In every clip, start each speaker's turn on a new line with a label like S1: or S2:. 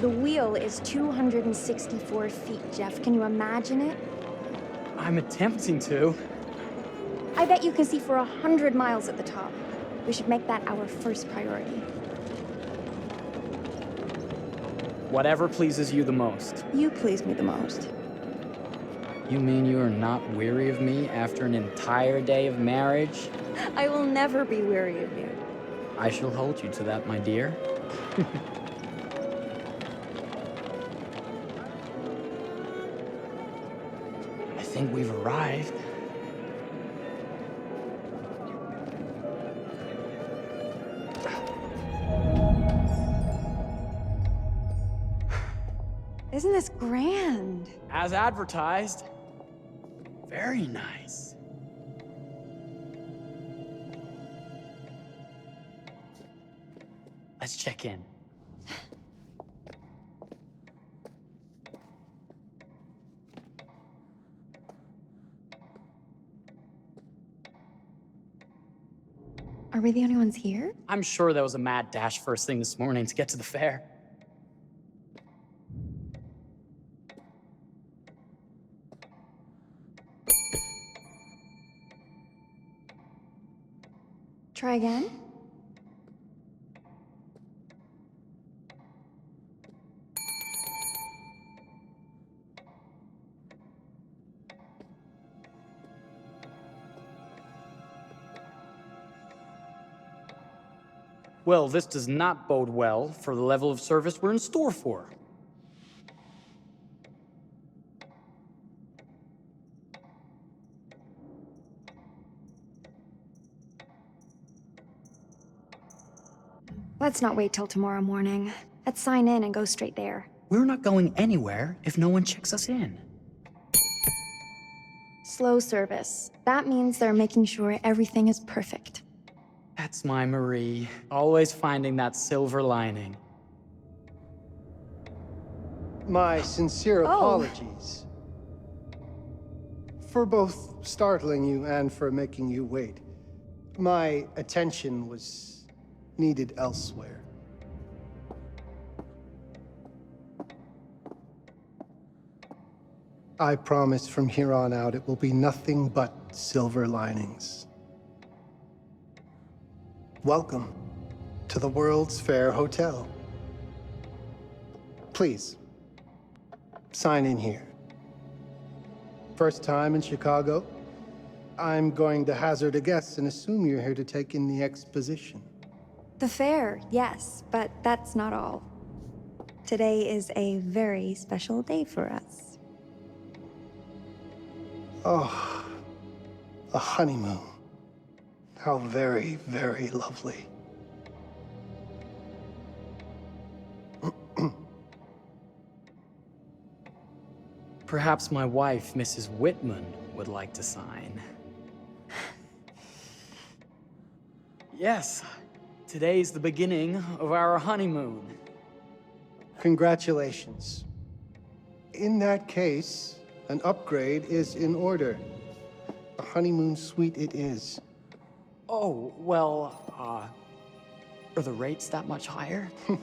S1: The wheel is 264 feet, Jeff. Can you imagine it?
S2: I'm attempting to.
S1: I bet you can see for 100 miles at the top. We should make that our first priority.
S2: Whatever pleases you the most.
S1: You please me the most.
S2: You mean you are not weary of me after an entire day of marriage?
S1: I will never be weary of you.
S2: I shall hold you to that, my dear. I think we've arrived.
S1: Isn't this grand?
S2: As advertised. Very nice. Let's check in.
S1: Are we the only ones here?
S2: I'm sure there was a mad dash first thing this morning to get to the fair.
S1: Try again?
S2: Well, this does not bode well for the level of service we're in store for.
S1: Let's not wait till tomorrow morning. Let's sign in and go straight there.
S2: We're not going anywhere if no one checks us in.
S1: Slow service. That means they're making sure everything is perfect.
S2: That's my Marie, always finding that silver lining.
S3: My sincere
S1: Oh.
S3: apologies for both startling you and for making you wait. My attention was needed elsewhere. I promise from here on out it will be nothing but silver linings. Welcome to the World's Fair Hotel. Please, sign in here. First time in Chicago? I'm going to hazard a guess and assume you're here to take in the exposition.
S1: The fair, yes, but that's not all. Today is a very special day for us.
S3: Oh, a honeymoon. How very, very lovely.
S2: Perhaps my wife, Mrs. Whitman, would like to sign. Yes, today's the beginning of our honeymoon.
S3: Congratulations. In that case, an upgrade is in order. A honeymoon suite it is.
S2: Oh, well, are the rates that much higher?
S3: I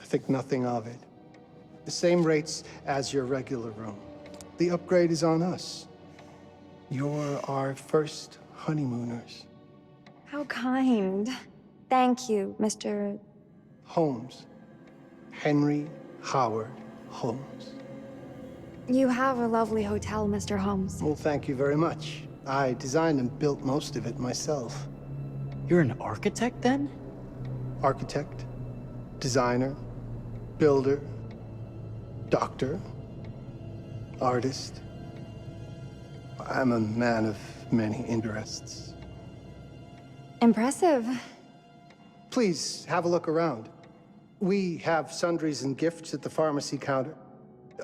S3: think nothing of it. The same rates as your regular room. The upgrade is on us. You're our first honeymooners.
S1: How kind. Thank you, Mr.
S3: Holmes. Henry Howard Holmes.
S1: You have a lovely hotel, Mr. Holmes.
S3: Well, thank you very much. I designed and built most of it myself.
S2: You're an architect, then?
S3: Architect, designer, builder, doctor, artist. I'm a man of many interests.
S1: Impressive.
S3: Please have a look around. We have sundries and gifts at the pharmacy counter.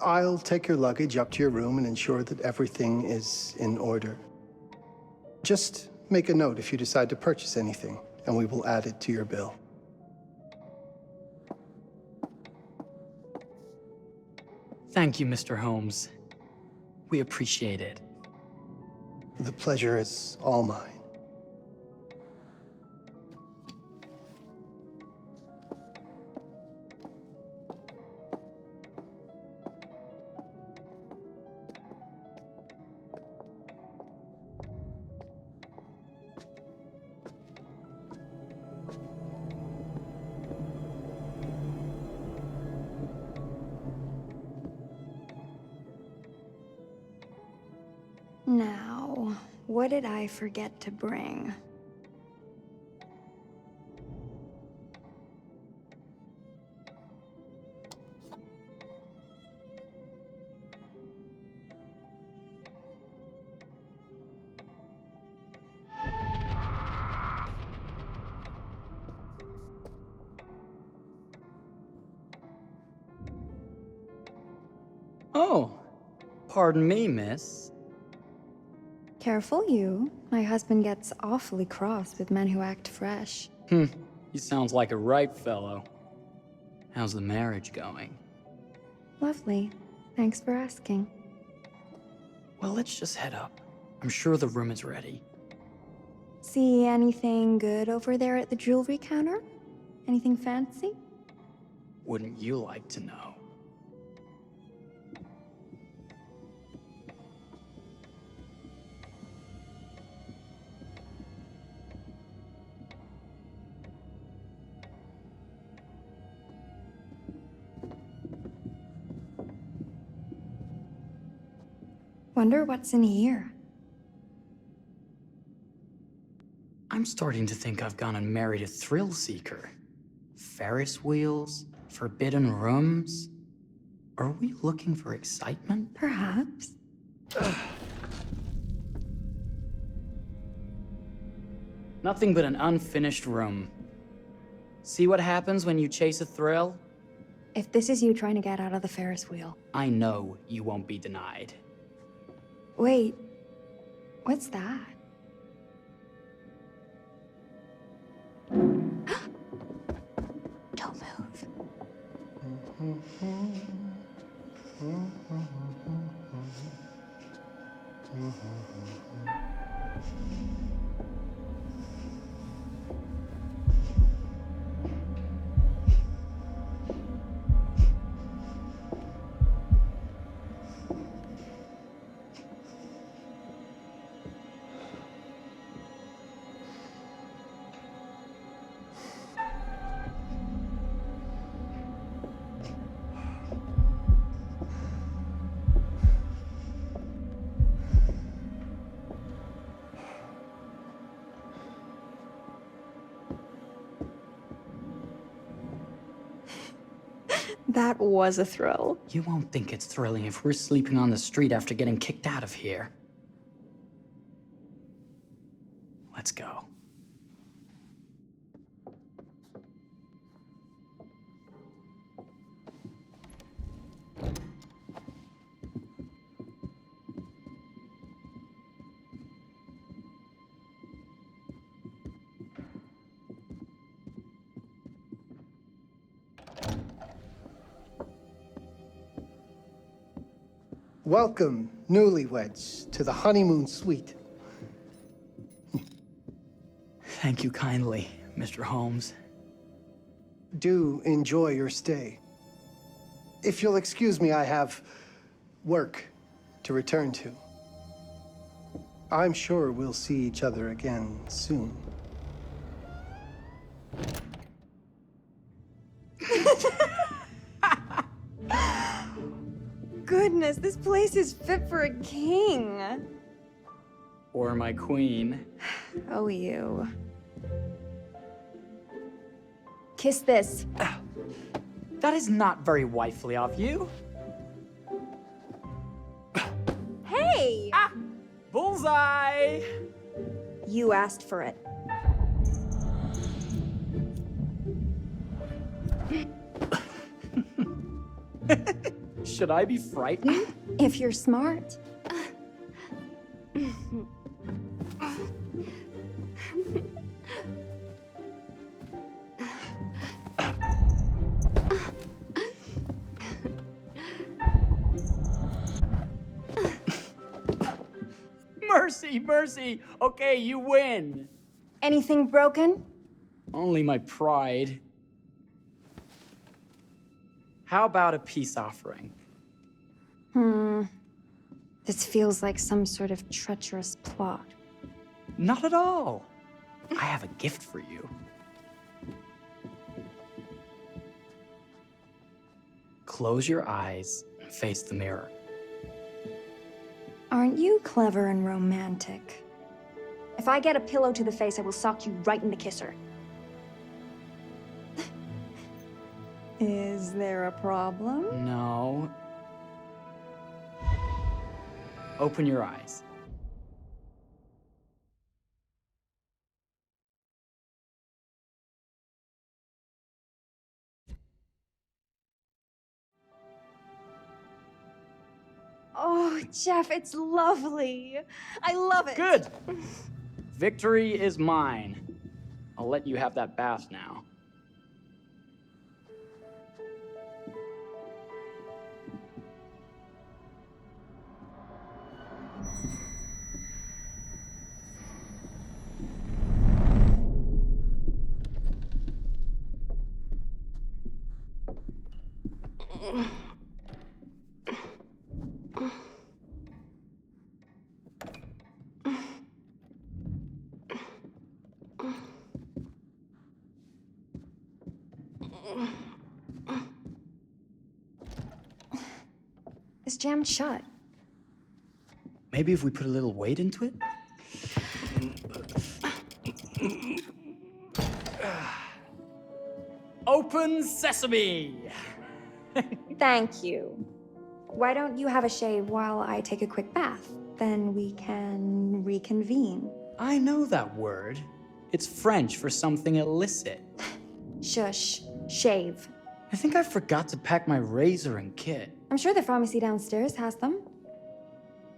S3: I'll take your luggage up to your room and ensure that everything is in order. Just make a note if you decide to purchase anything, and we will add it to your bill.
S2: Thank you, Mr. Holmes. We appreciate it.
S3: The pleasure is all mine.
S1: Now, what did I forget to bring?
S2: Oh, pardon me, miss.
S1: Careful you. My husband gets awfully cross with men who act fresh.
S2: He sounds like a ripe fellow. How's the marriage going?
S1: Lovely. Thanks for asking.
S2: Well, let's just head up. I'm sure the room is ready.
S1: See anything good over there at the jewelry counter? Anything fancy?
S2: Wouldn't you like to know?
S1: Wonder what's in here.
S2: I'm starting to think I've gone and married a thrill seeker. Ferris wheels, forbidden rooms. Are we looking for excitement?
S1: Perhaps.
S2: Nothing but an unfinished room. See what happens when you chase a thrill?
S1: If this is you trying to get out of the Ferris wheel.
S2: I know you won't be denied.
S1: Wait, what's that? Don't move. That was a thrill.
S2: You won't think it's thrilling if we're sleeping on the street after getting kicked out of here. Let's go.
S3: Welcome, newlyweds, to the honeymoon suite.
S2: Thank you kindly, Mr. Holmes.
S3: Do enjoy your stay. If you'll excuse me, I have work to return to. I'm sure we'll see each other again soon.
S1: Goodness, this place is fit for a king.
S2: Or my queen.
S1: Oh, you. Kiss this.
S2: That is not very wifely of you.
S1: Hey!
S2: Bullseye!
S1: You asked for it.
S2: Should I be frightened?
S1: If you're smart.
S2: Mercy, mercy! Okay, you win!
S1: Anything broken?
S2: Only my pride. How about a peace offering?
S1: This feels like some sort of treacherous plot.
S2: Not at all. I have a gift for you. Close your eyes and face the mirror.
S1: Aren't you clever and romantic?
S4: If I get a pillow to the face, I will sock you right in the kisser.
S1: Is there a problem?
S2: No. Open your eyes.
S4: Oh, Jeff, it's lovely. I love it.
S2: Good! Victory is mine. I'll let you have that bath now.
S4: It's jammed shut.
S2: Maybe if we put a little weight into it? Open sesame!
S1: Thank you. Why don't you have a shave while I take a quick bath? Then we can reconvene.
S2: I know that word. It's French for something illicit.
S1: Shush. Shave.
S2: I think I forgot to pack my razor and kit.
S1: I'm sure the pharmacy downstairs has them.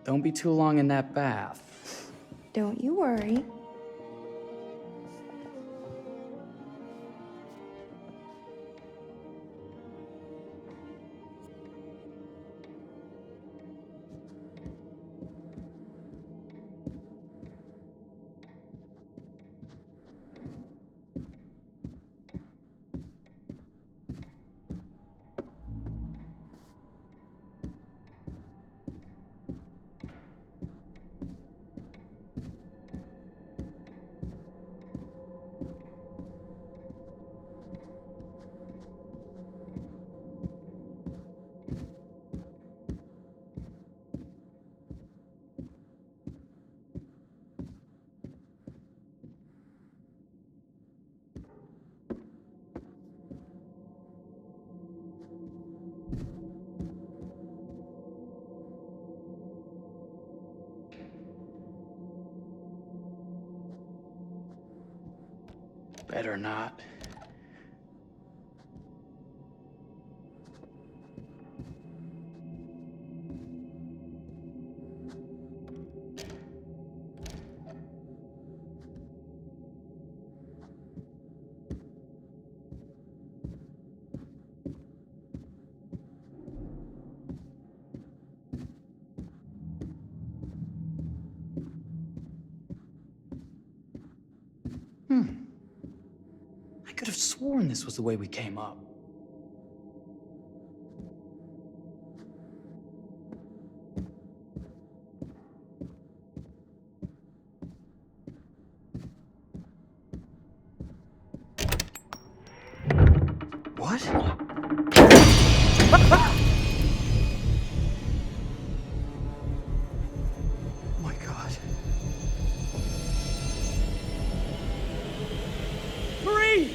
S2: Don't be too long in that bath.
S1: Don't you worry.
S2: Better not. I could have sworn this was the way we came up. What? Oh my God. Marie!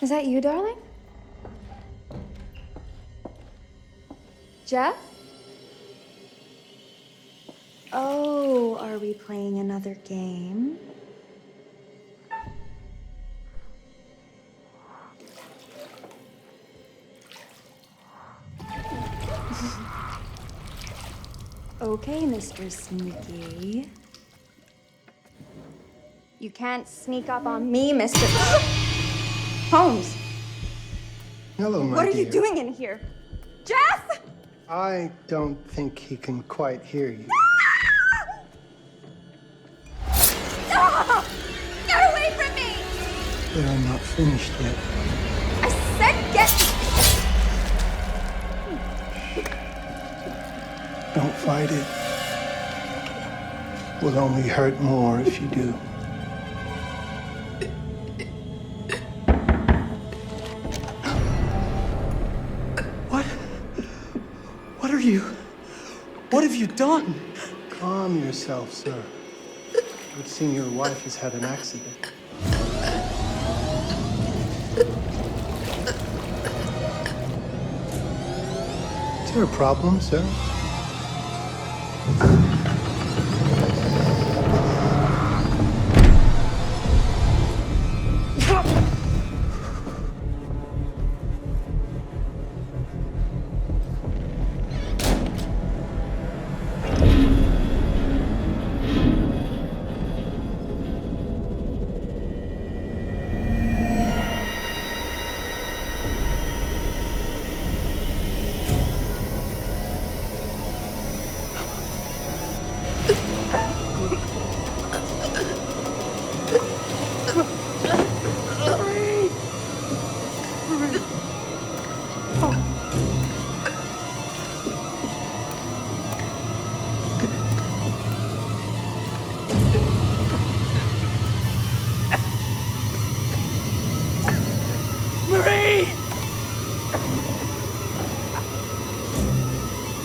S1: Is that you, darling? Jeff? Oh, are we playing another game? Okay, Mr. Sneaky. You can't sneak up on me, Mr. Holmes.
S3: Hello, my
S1: What are you
S3: dear.
S1: doing in here? Jeff!
S3: I don't think he can quite hear you.
S1: Stop! Get away from me!
S3: But I'm not finished yet.
S1: I said get...
S3: Don't fight it. Will only hurt more if you do.
S2: What are you? What have you done?
S3: Calm yourself, sir. It would seem your wife has had an accident. Is there a problem, sir?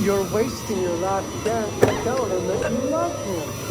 S3: You're wasting your last chance to tell him that you love him.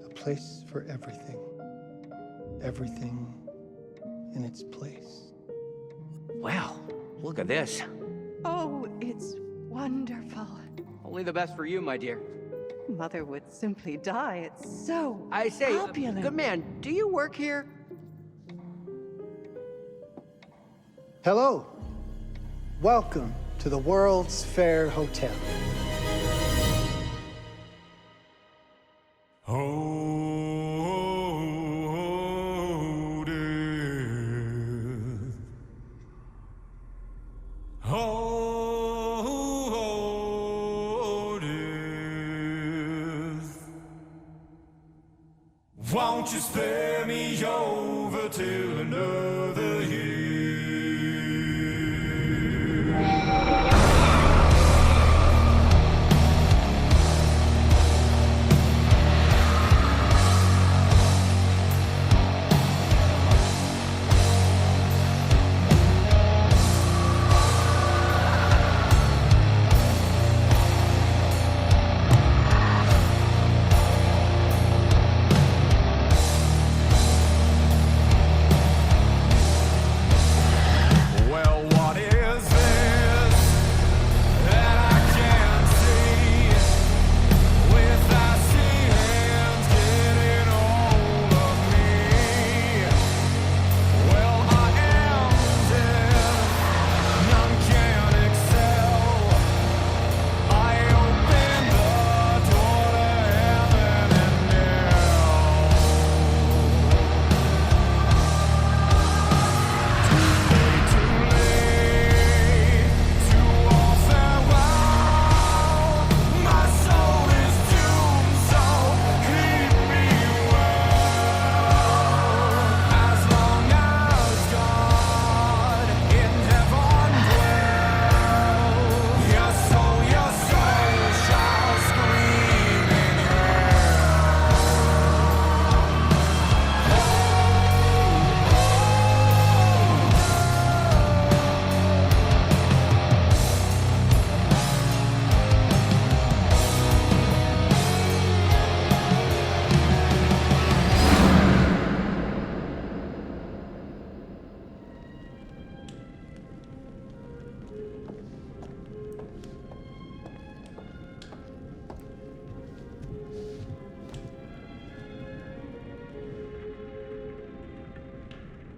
S3: A place for everything. Everything in its place.
S5: Wow, look at this.
S6: Oh, it's wonderful.
S5: Only the best for you, my dear.
S6: Mother would simply die. It's so
S5: I say,
S6: opulent.
S5: good man, do you work here?
S3: Hello. Welcome to the World's Fair Hotel.
S7: Oh, dear. Oh, dear. Won't you spare me over till another year?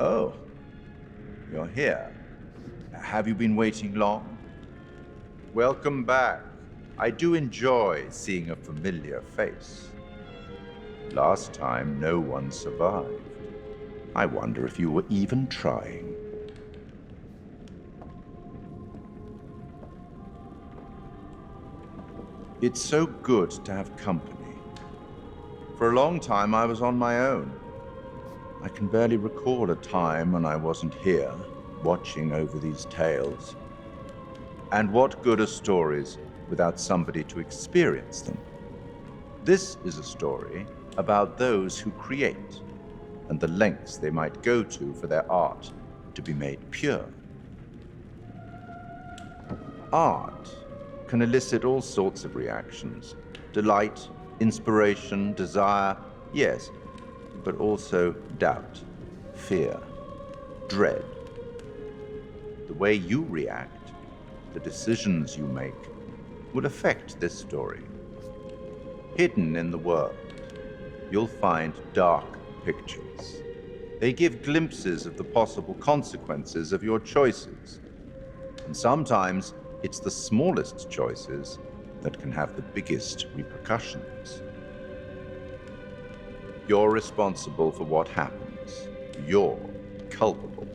S8: Oh, you're here. Have you been waiting long? Welcome back. I do enjoy seeing a familiar face. Last time, no one survived. I wonder if you were even trying. It's so good to have company. For a long time, I was on my own. I can barely recall a time when I wasn't here, watching over these tales. And what good are stories without somebody to experience them? This is a story about those who create, and the lengths they might go to for their art to be made pure. Art can elicit all sorts of reactions. Delight, inspiration, desire, yes, but also doubt, fear, dread. The way you react, the decisions you make, will affect this story. Hidden in the world, you'll find dark pictures. They give glimpses of the possible consequences of your choices. And sometimes it's the smallest choices that can have the biggest repercussions. You're responsible for what happens. You're culpable.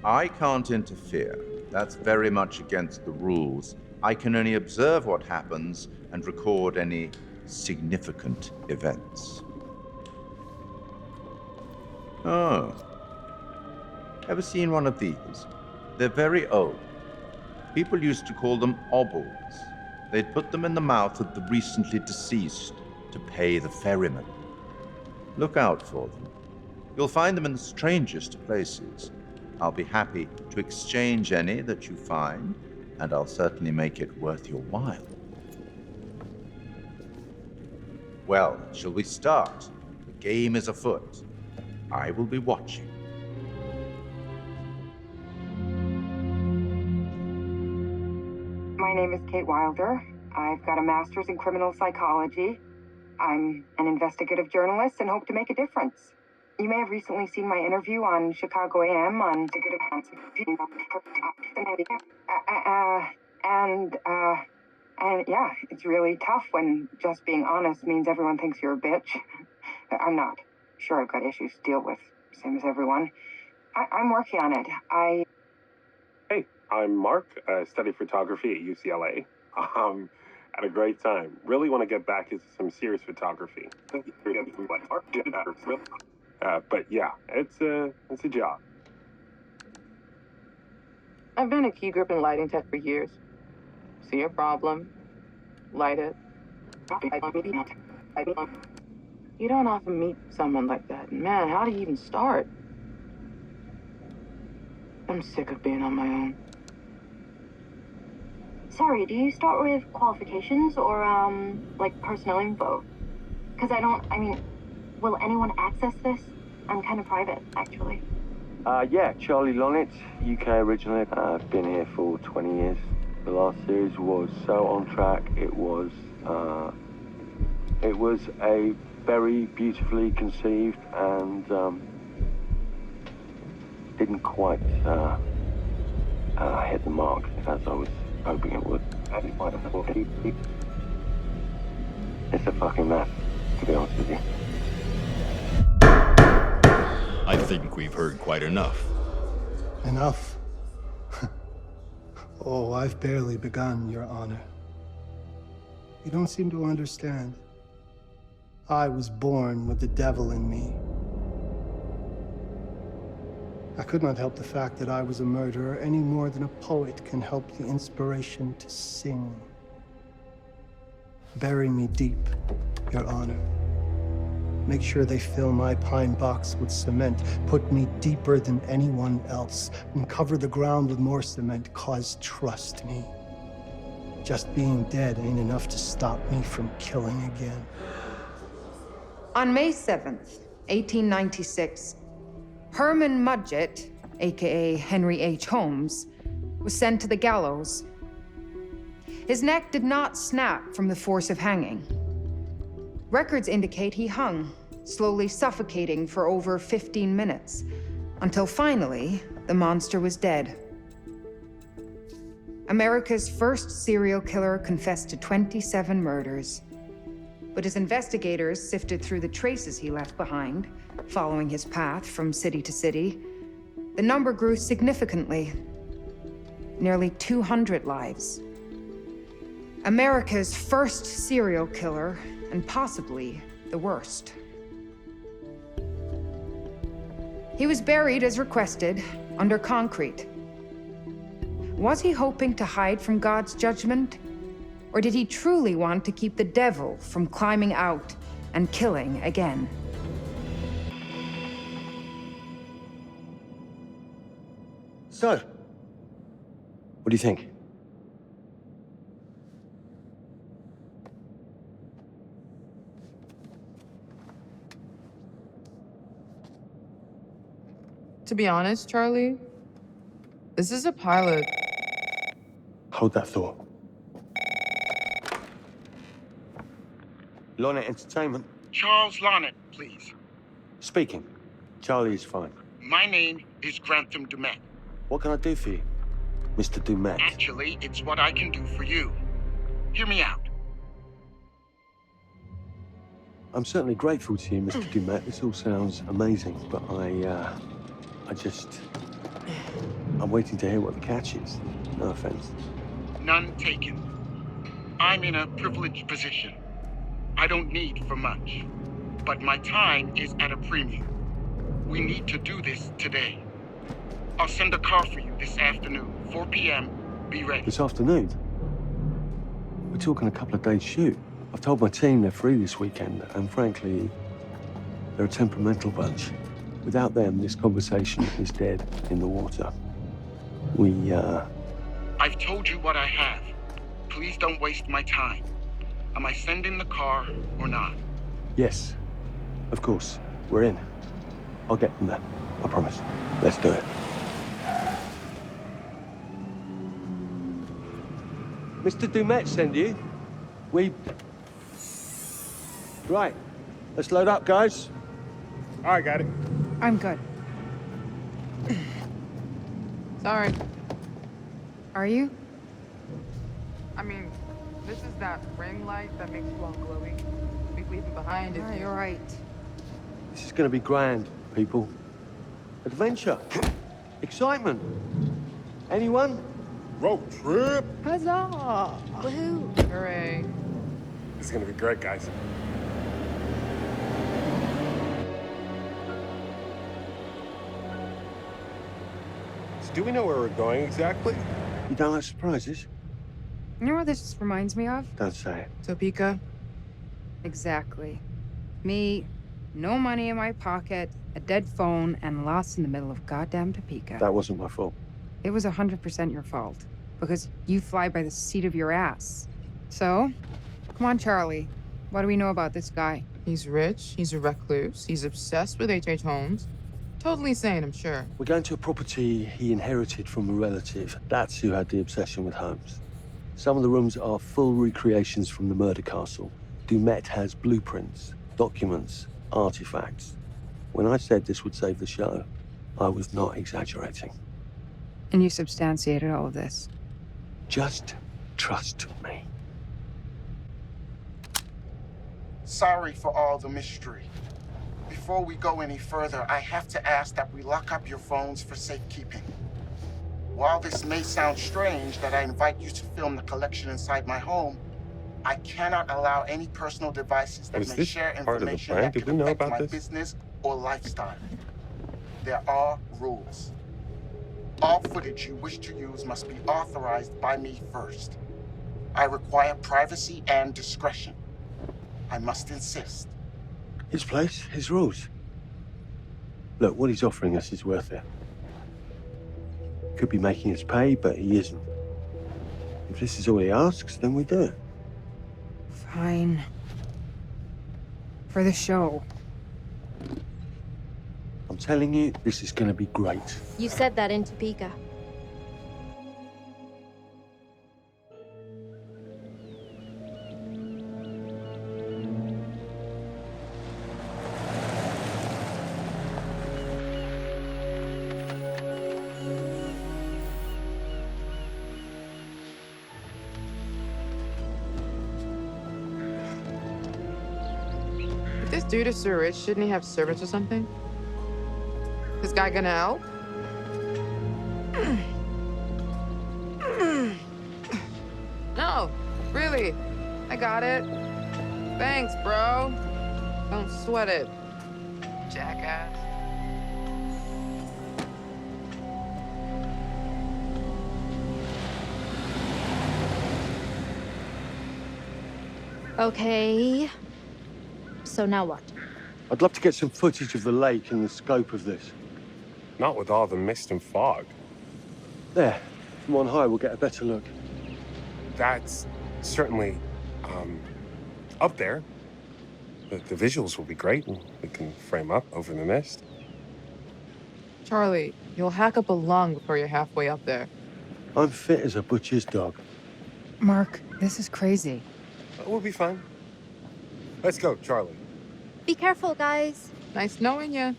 S8: I can't interfere. That's very much against the rules. I can only observe what happens and record any significant events. Oh. Ever seen one of these? They're very old. People used to call them obels. They'd put them in the mouth of the recently deceased to pay the ferryman. Look out for them. You'll find them in the strangest places. I'll be happy to exchange any that you find, and I'll certainly make it worth your while. Well, shall we start? The game is afoot. I will be watching.
S9: My name is Kate Wilder. I've got a master's in criminal psychology. I'm an investigative journalist and hope to make a difference. You may have recently seen my interview on Chicago AM on and yeah, it's really tough when just being honest means everyone thinks you're a bitch. I'm not. Sure, I've got issues to deal with, same as everyone. I'm working on it.
S10: Hey, I'm Mark. I study photography at UCLA. Had a great time. Really want to get back into some serious photography. But yeah, it's a job.
S9: I've been a key grip and lighting tech for years. See a problem, light it. You don't often meet someone like that. Man, how do you even start? I'm sick of being on my own.
S11: Sorry, do you start with qualifications or, like personnel info? Because will anyone access this? I'm kind of private, actually.
S12: Yeah, Charlie Lonitz, UK originally. I've been here for 20 years. The last series was so on track. It was a very beautifully conceived and didn't quite hit the mark as I was hoping it would. It's a fucking mess, to be honest with you.
S13: I think we've heard quite enough.
S3: Enough? Oh, I've barely begun, Your Honor. You don't seem to understand. I was born with the devil in me. I could not help the fact that I was a murderer any more than a poet can help the inspiration to sing. Bury me deep, Your Honor. Make sure they fill my pine box with cement. Put me deeper than anyone else. And cover the ground with more cement, 'cause trust me, just being dead ain't enough to stop me from killing again.
S14: On May 7th, 1896, Herman Mudgett, aka Henry H. Holmes, was sent to the gallows. His neck did not snap from the force of hanging. Records indicate he hung slowly suffocating for over 15 minutes, until finally, the monster was dead. America's first serial killer confessed to 27 murders. But as investigators sifted through the traces he left behind, following his path from city to city, the number grew significantly. Nearly 200 lives. America's first serial killer, and possibly the worst. He was buried as requested, under concrete. Was he hoping to hide from God's judgment? Or did he truly want to keep the devil from climbing out and killing again?
S12: So, what do you think?
S15: To be honest, Charlie, this is a pilot.
S12: Hold that thought. Lonnet Entertainment.
S16: Charles Lonnet, please.
S12: Speaking. Charlie is fine.
S16: My name is Grantham Dumet.
S12: What can I do for you, Mr. Dumet?
S16: Actually, it's what I can do for you. Hear me out.
S12: I'm certainly grateful to you, Mr. Dumet. This all sounds amazing, but I'm waiting to hear what the catch is. No offense.
S16: None taken. I'm in a privileged position. I don't need for much, but my time is at a premium. We need to do this today. I'll send a car for you this afternoon, 4 p.m. Be ready.
S12: This afternoon? We're talking a couple of days shoot. I've told my team they're free this weekend, and frankly, they're a temperamental bunch. Without them, this conversation is dead in the water.
S16: I've told you what I have. Please don't waste my time. Am I sending the car or not?
S12: Yes, of course. We're in. I'll get them there. I promise. Let's do it. Mr. Dumet send you. Right. Let's load up, guys.
S16: I got it.
S14: I'm good.
S15: Sorry.
S14: Are you?
S15: I mean, this is that ring light that makes you all glowy. We leave it behind if
S14: You're right.
S12: This is going to be grand, people. Adventure. Excitement. Anyone?
S10: Road trip.
S15: Huzzah! Woohoo! Hooray.
S10: This is gonna be great, guys. So do we know where we're going exactly?
S12: You don't like surprises?
S14: You know what this just reminds me of?
S12: Don't say it.
S15: Topeka?
S14: Exactly. Me, no money in my pocket, a dead phone, and lost in the middle of goddamn Topeka.
S12: That wasn't my fault.
S14: It was 100% your fault. Because you fly by the seat of your ass. So, come on, Charlie. What do we know about this guy?
S15: He's rich, he's a recluse, he's obsessed with H.H. Holmes. Totally sane, I'm sure.
S12: We're going to a property he inherited from a relative. That's who had the obsession with Holmes. Some of the rooms are full recreations from the murder castle. Dumet has blueprints, documents, artifacts. When I said this would save the show, I was not exaggerating.
S14: And you substantiated all of this?
S12: Just trust me.
S16: Sorry for all the mystery. Before we go any further, I have to ask that we lock up your phones for safekeeping. While this may sound strange that I invite you to film the collection inside my home, I cannot allow any personal devices that may share information that could affect my business or lifestyle. There are rules. All footage you wish to use must be authorized by me first. I require privacy and discretion. I must insist.
S12: His place, his rules. Look, what he's offering us is worth it. Could be making us pay, but he isn't. If this is all he asks, then we do it.
S14: Fine. For the show.
S12: I'm telling you, this is going to be great.
S17: You said that in Topeka.
S15: This dude is so rich, shouldn't he have servants or something? This guy gonna help? No, really. I got it. Thanks, bro. Don't sweat it. Jackass.
S17: Okay. So now what?
S12: I'd love to get some footage of the lake and the scope of this.
S10: Not with all the mist and fog.
S12: There, from on high, we'll get a better look.
S10: That's certainly, up there. The visuals will be great, and we can frame up over the mist.
S15: Charlie, you'll hack up a lung before you're halfway up there.
S12: I'm fit as a butcher's dog.
S14: Mark, this is crazy.
S10: We'll be fine. Let's go, Charlie.
S17: Be careful, guys.
S15: Nice knowing you.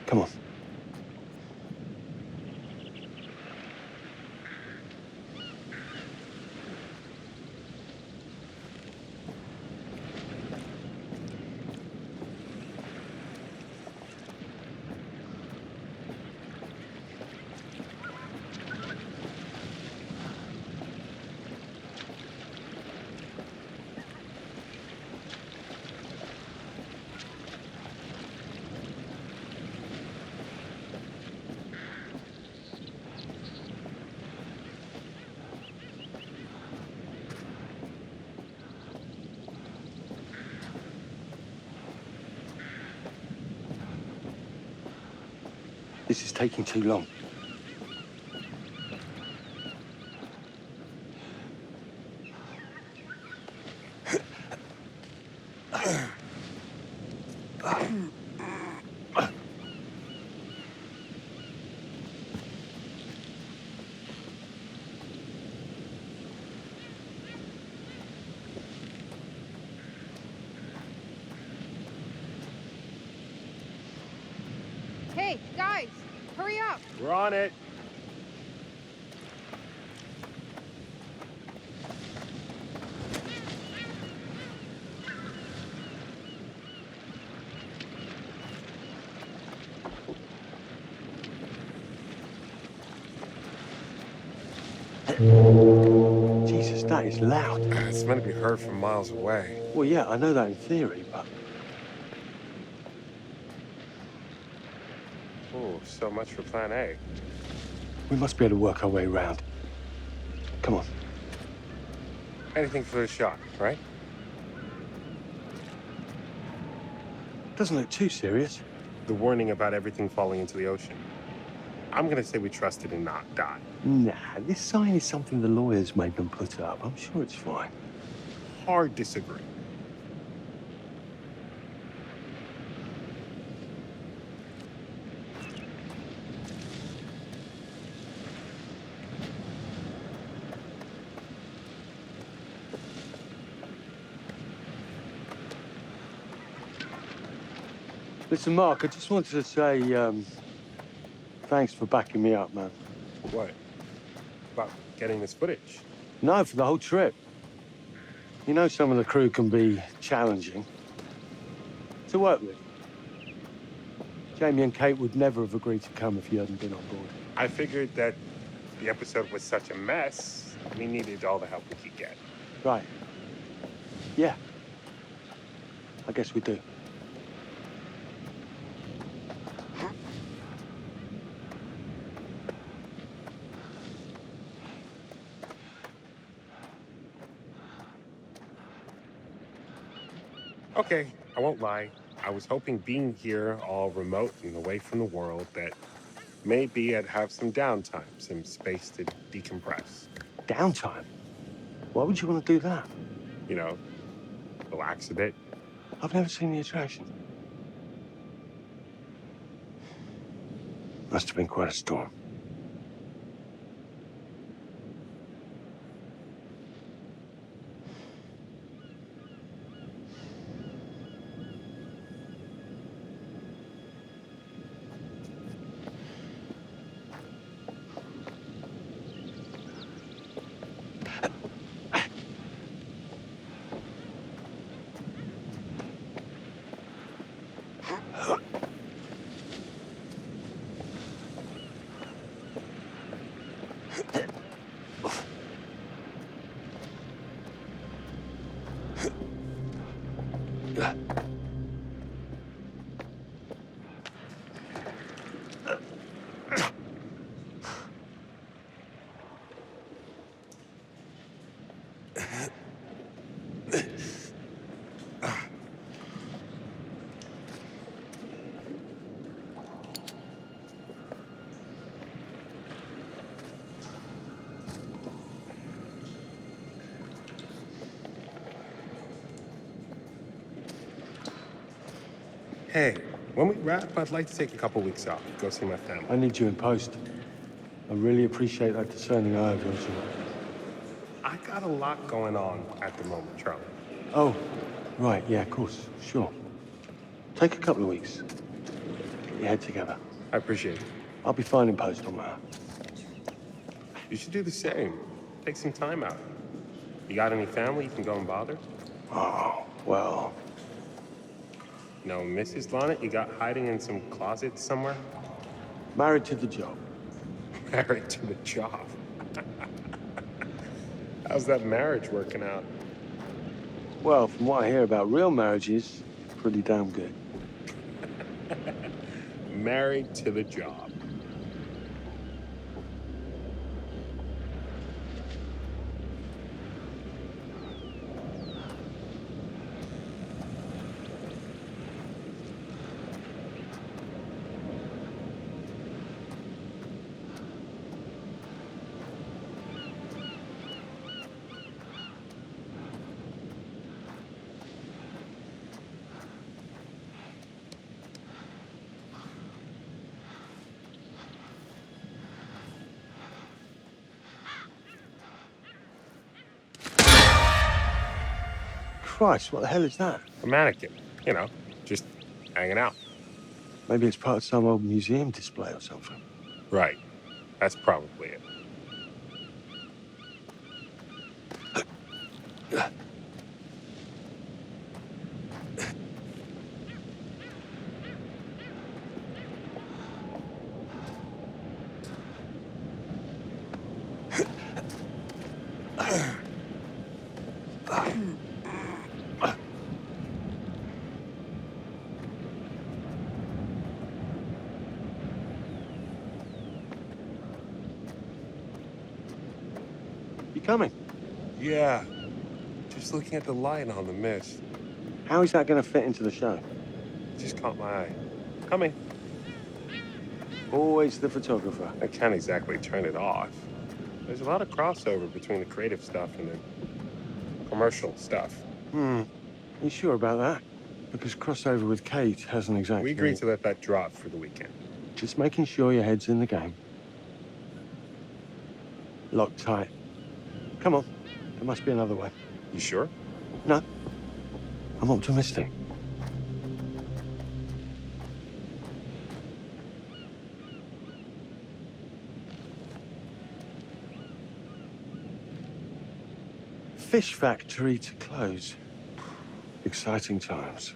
S12: Come on. This is taking too long.
S15: Hey, guys, hurry up.
S10: We're on it.
S12: Jesus, that is loud.
S10: It's meant to be heard from miles away.
S12: Well, yeah, I know that in theory, but...
S10: Oh, so much for plan A.
S12: we must be able to work our way around. Come on.
S10: Anything for the shot, right?
S12: Doesn't look too serious.
S10: The warning about everything falling into the ocean. I'm gonna say we trust it and not die.
S12: Nah, this sign is something the lawyers made them put up. I'm sure it's fine.
S10: Hard disagree.
S12: Listen, Mark, I just wanted to say, thanks for backing me up, man.
S10: What? About getting this footage?
S12: No, for the whole trip. You know some of the crew can be challenging to work with. Jamie and Kate would never have agreed to come if you hadn't been on board.
S10: I figured that the episode was such a mess, we needed all the help we could get.
S12: Right. Yeah. I guess we do.
S10: Okay, I won't lie. I was hoping being here all remote and away from the world that maybe I'd have some downtime, some space to decompress.
S12: Downtime? Why would you want to do that?
S10: You know, relax a bit.
S12: I've never seen the attraction. Must have been quite a storm.
S10: Hey, when we wrap, I'd like to take a couple weeks off, go see my family.
S12: I need you in post. I really appreciate that discerning eye of yours.
S10: I got a lot going on at the moment, Charlie.
S12: Oh, right, yeah, of course, sure. Take a couple of weeks. Get your head together.
S10: I appreciate it.
S12: I'll be fine in post on that.
S10: You should do the same. Take some time out. You got any family you can go and bother?
S12: Oh, well.
S10: No, Mrs. Lonnet, you got hiding in some closet somewhere?
S12: Married to the job.
S10: Married to the job. How's that marriage working out?
S12: Well, from what I hear about real marriages, pretty damn good.
S10: Married to the job.
S12: Christ, what the hell is that?
S10: A mannequin, you know, just hanging out.
S12: Maybe it's part of some old museum display or something.
S10: Right. That's probably it.
S12: You coming?
S10: Yeah. Just looking at the light on the mist.
S12: How is that going to fit into the show?
S10: Just caught my eye. Coming.
S12: Always the photographer.
S10: I can't exactly turn it off. There's a lot of crossover between the creative stuff and the commercial stuff.
S12: You sure about that? Because crossover with Kate hasn't exactly...
S10: We agreed to let that drop for the weekend.
S12: Just making sure your head's in the game. Locked tight. Come on. There must be another way.
S10: You sure?
S12: No. I'm optimistic. Fish factory to close. Exciting times.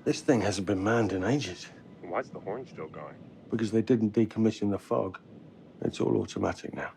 S12: This thing hasn't been manned in ages.
S10: Why's the horn still going?
S12: Because they didn't decommission the fog. It's all automatic now.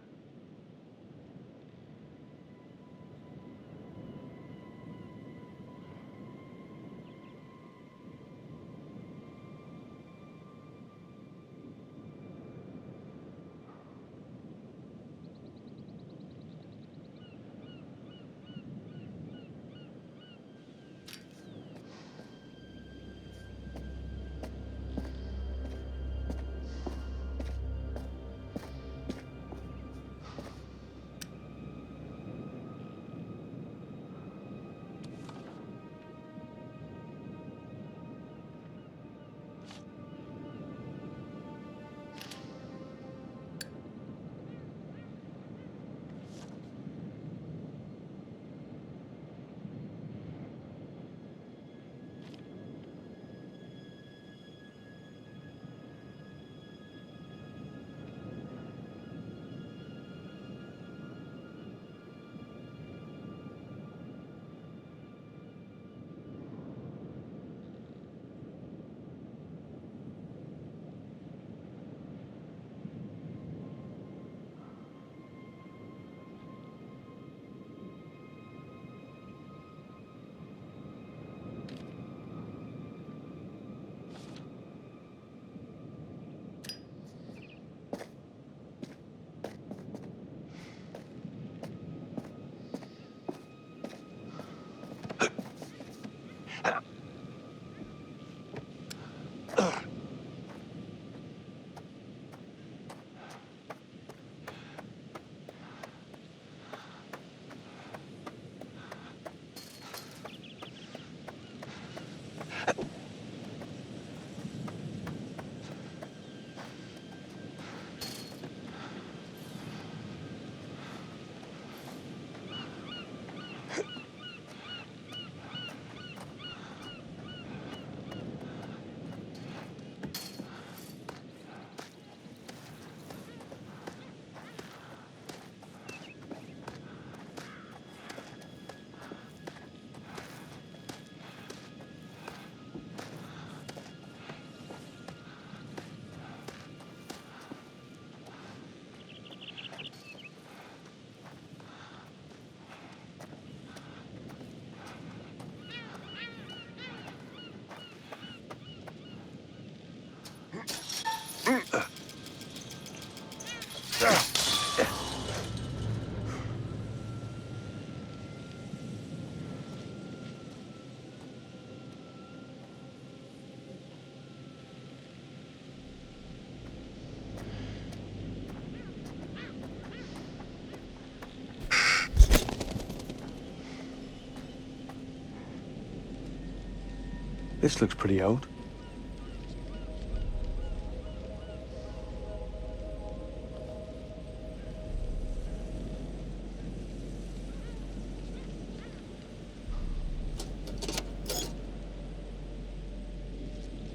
S12: This looks pretty old.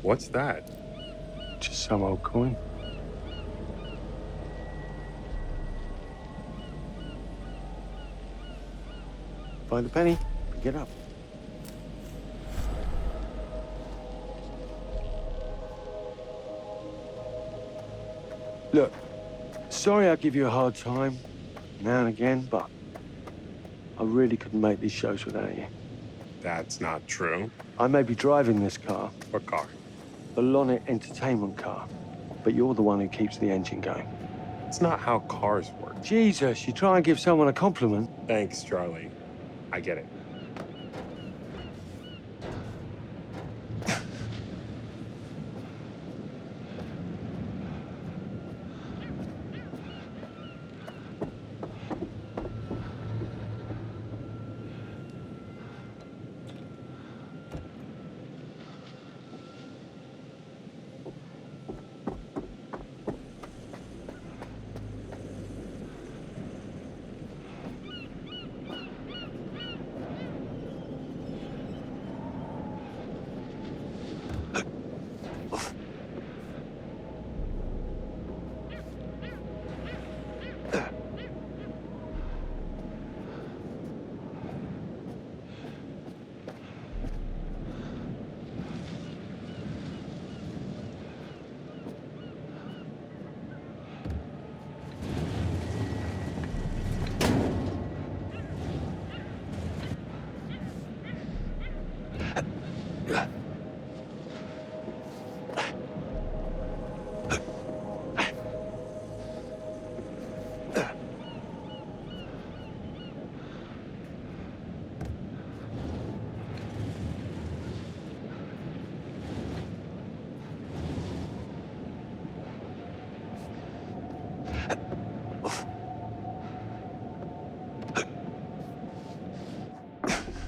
S10: What's that?
S12: Just some old coin. Find a penny, pick it up. Look, sorry I give you a hard time now and again, but I really couldn't make these shows without you.
S10: That's not true.
S12: I may be driving this car.
S10: What car?
S12: The Lonnet Entertainment car. But you're the one who keeps the engine going.
S10: It's not how cars work.
S12: Jesus, you try and give someone a compliment.
S10: Thanks, Charlie. I get it.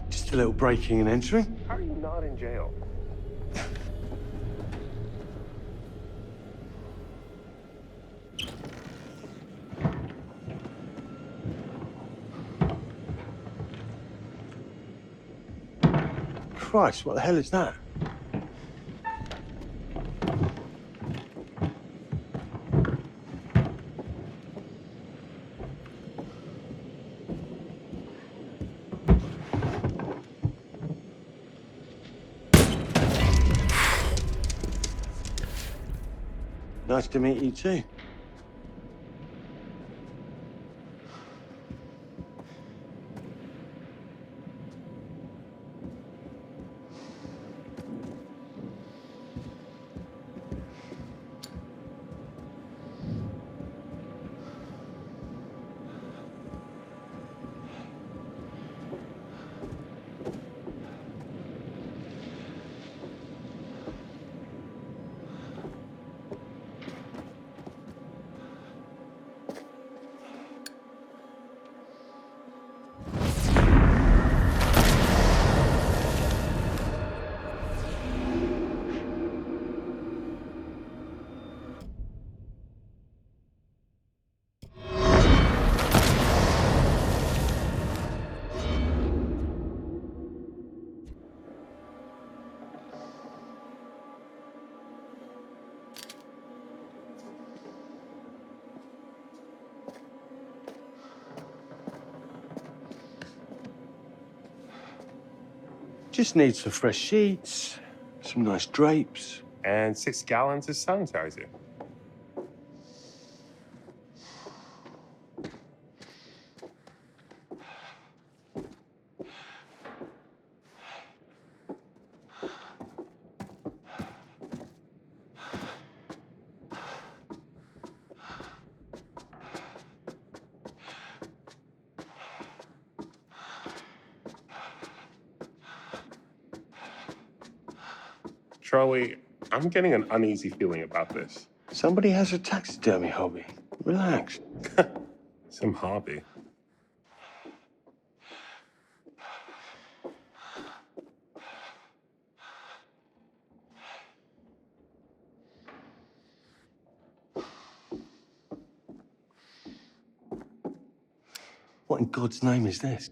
S12: Just a little breaking and entering.
S10: How are you not in jail?
S12: Christ, what the hell is that? Nice to meet you too. Just need some fresh sheets, some nice drapes.
S10: And 6 gallons of sanitizer. Charlie, I'm getting an uneasy feeling about this.
S12: Somebody has a taxidermy hobby. Relax.
S10: Some hobby.
S12: What in God's name is this?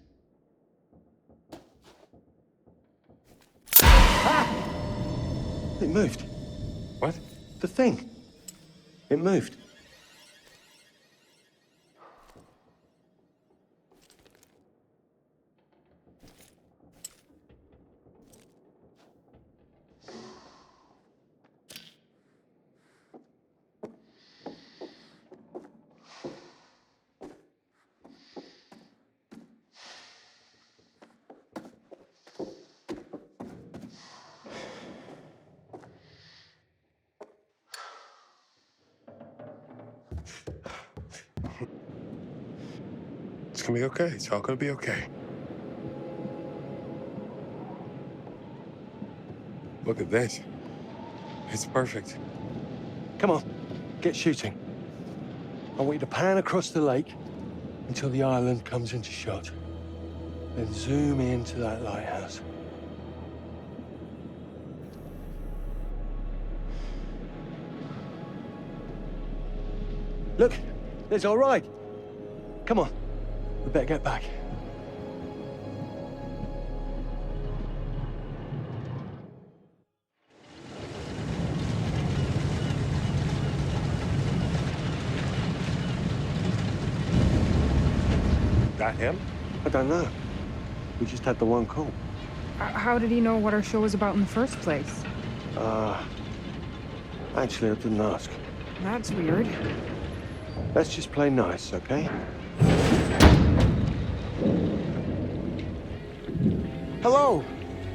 S12: It moved.
S10: What?
S12: The thing. It moved.
S10: It's gonna be okay. It's all gonna be okay. Look at this. It's perfect.
S12: Come on, get shooting. I want you to pan across the lake until the island comes into shot. Then zoom into that lighthouse. Look, there's our ride. Come on, we better get back.
S10: That him?
S12: I don't know. We just had the one call.
S14: How did he know what our show was about in the first place?
S12: Actually, I didn't ask.
S14: That's weird.
S12: Let's just play nice, okay?
S16: Hello,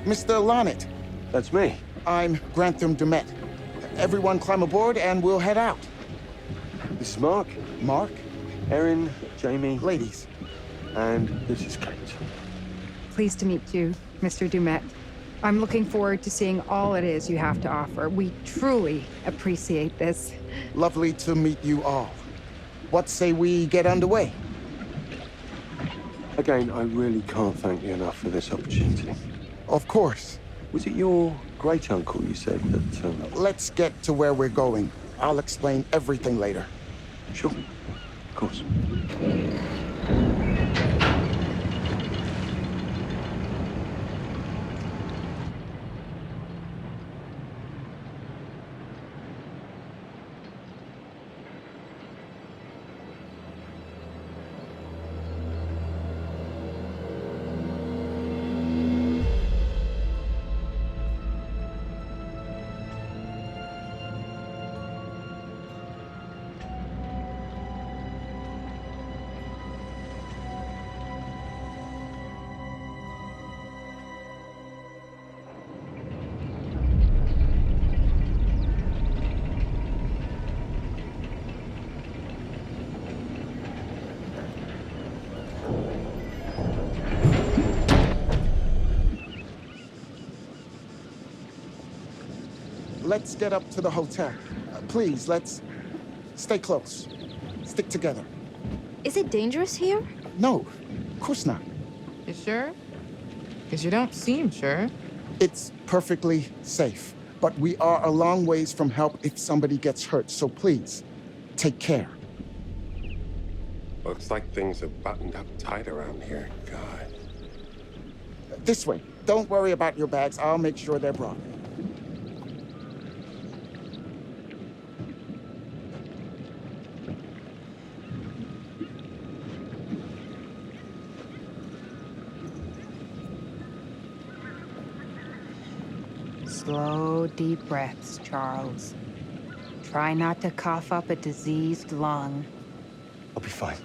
S16: Mr. Lonnet.
S12: That's me.
S16: I'm Grantham Dumet. Everyone climb aboard and we'll head out.
S12: This is Mark.
S16: Mark?
S12: Erin, Jamie.
S16: Ladies.
S12: And this is Kate.
S14: Pleased to meet you, Mr. Dumet. I'm looking forward to seeing all it is you have to offer. We truly appreciate this.
S16: Lovely to meet you all. What say we get underway?
S12: Again, I really can't thank you enough for this opportunity.
S16: Of course.
S12: Was it your great-uncle you said that...
S16: Let's get to where we're going. I'll explain everything later.
S12: Sure. Of course.
S16: Let's get up to the hotel. Please, let's stay close. Stick together.
S17: Is it dangerous here?
S16: No, of course not.
S15: You sure? Because you don't seem sure.
S16: It's perfectly safe. But we are a long ways from help if somebody gets hurt, so please, take care.
S10: Looks like things are buttoned up tight around here. God.
S16: This way. Don't worry about your bags. I'll make sure they're brought.
S14: Slow, deep breaths, Charles. Try not to cough up a diseased lung.
S12: I'll be fine.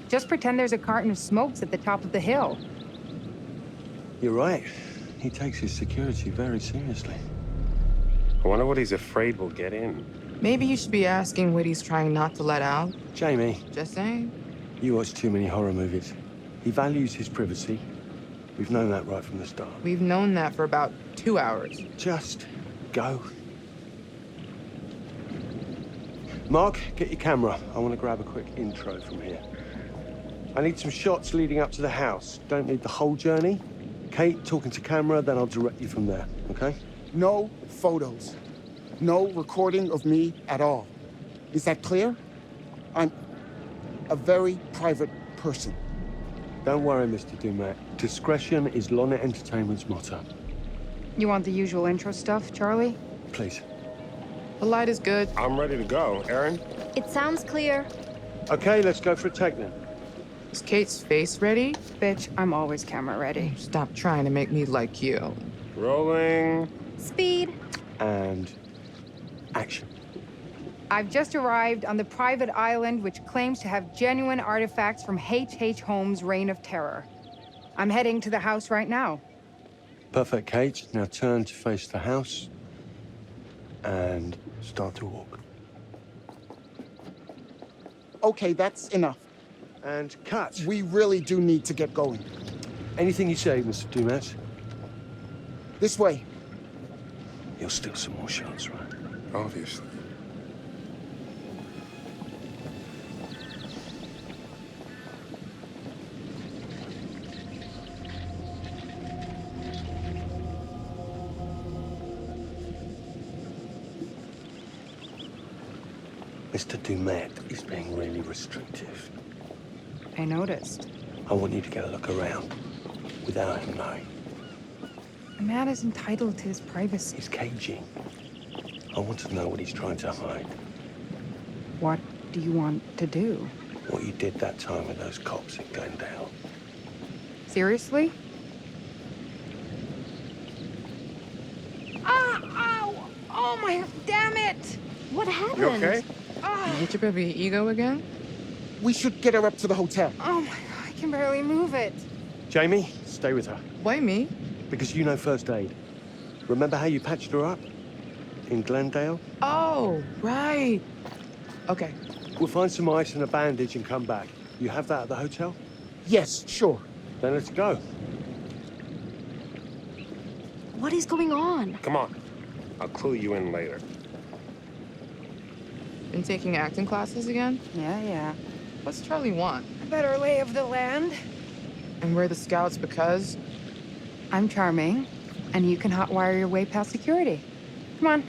S14: Just pretend there's a carton of smokes at the top of the hill.
S12: You're right. He takes his security very seriously.
S10: I wonder what he's afraid will get in.
S15: Maybe you should be asking what he's trying not to let out.
S12: Jamie.
S15: Just saying.
S12: You watch too many horror movies. He values his privacy. We've known that right from the start.
S15: We've known that for about 2 hours.
S12: Just go. Mark, get your camera. I want to grab a quick intro from here. I need some shots leading up to the house. Don't need the whole journey. Kate, talking to camera, then I'll direct you from there, okay?
S16: No photos. No recording of me at all. Is that clear? I'm a very private person.
S12: Don't worry, Mr. Dumet. Discretion is Lonnet Entertainment's motto.
S14: You want the usual intro stuff, Charlie?
S12: Please.
S15: The light is good.
S10: I'm ready to go. Aaron?
S17: It sounds clear.
S12: Okay, let's go for a take then.
S15: Is Kate's face ready?
S14: Bitch, I'm always camera ready.
S15: Stop trying to make me like you.
S10: Rolling.
S17: Speed.
S12: And action.
S14: I've just arrived on the private island which claims to have genuine artifacts from H.H. Holmes' Reign of Terror. I'm heading to the house right now.
S12: Perfect, Kate. Now turn to face the house and start to walk.
S16: Okay, that's enough.
S12: And cut.
S16: We really do need to get going.
S12: Anything you say, Mr. Dumas.
S16: This way.
S12: You'll steal some more shots, right?
S10: Obviously.
S12: Mr. Dumet is being really restrictive.
S14: I noticed.
S12: I want you to get a look around without him knowing.
S14: A man is entitled to his privacy.
S12: He's caging. I want to know what he's trying to hide.
S14: What do you want to do?
S12: What you did that time with those cops in Glendale.
S14: Seriously? Ah! Ow! Oh my... Damn it!
S17: What happened?
S10: You okay?
S15: You hit your baby ego again?
S16: We should get her up to the hotel.
S14: Oh my God, I can barely move it.
S12: Jamie, stay with her.
S15: Why me?
S12: Because you know first aid. Remember how you patched her up? In Glendale?
S15: Oh, right. Okay.
S12: We'll find some ice and a bandage and come back. You have that at the hotel?
S16: Yes, sure.
S12: Then let's go.
S17: What is going on?
S10: Come on. I'll clue you in later.
S15: Been taking acting classes again?
S14: Yeah.
S15: What's Charlie want?
S14: A better lay of the land.
S15: And we're the scouts because?
S14: I'm charming, and you can hotwire your way past security. Come on.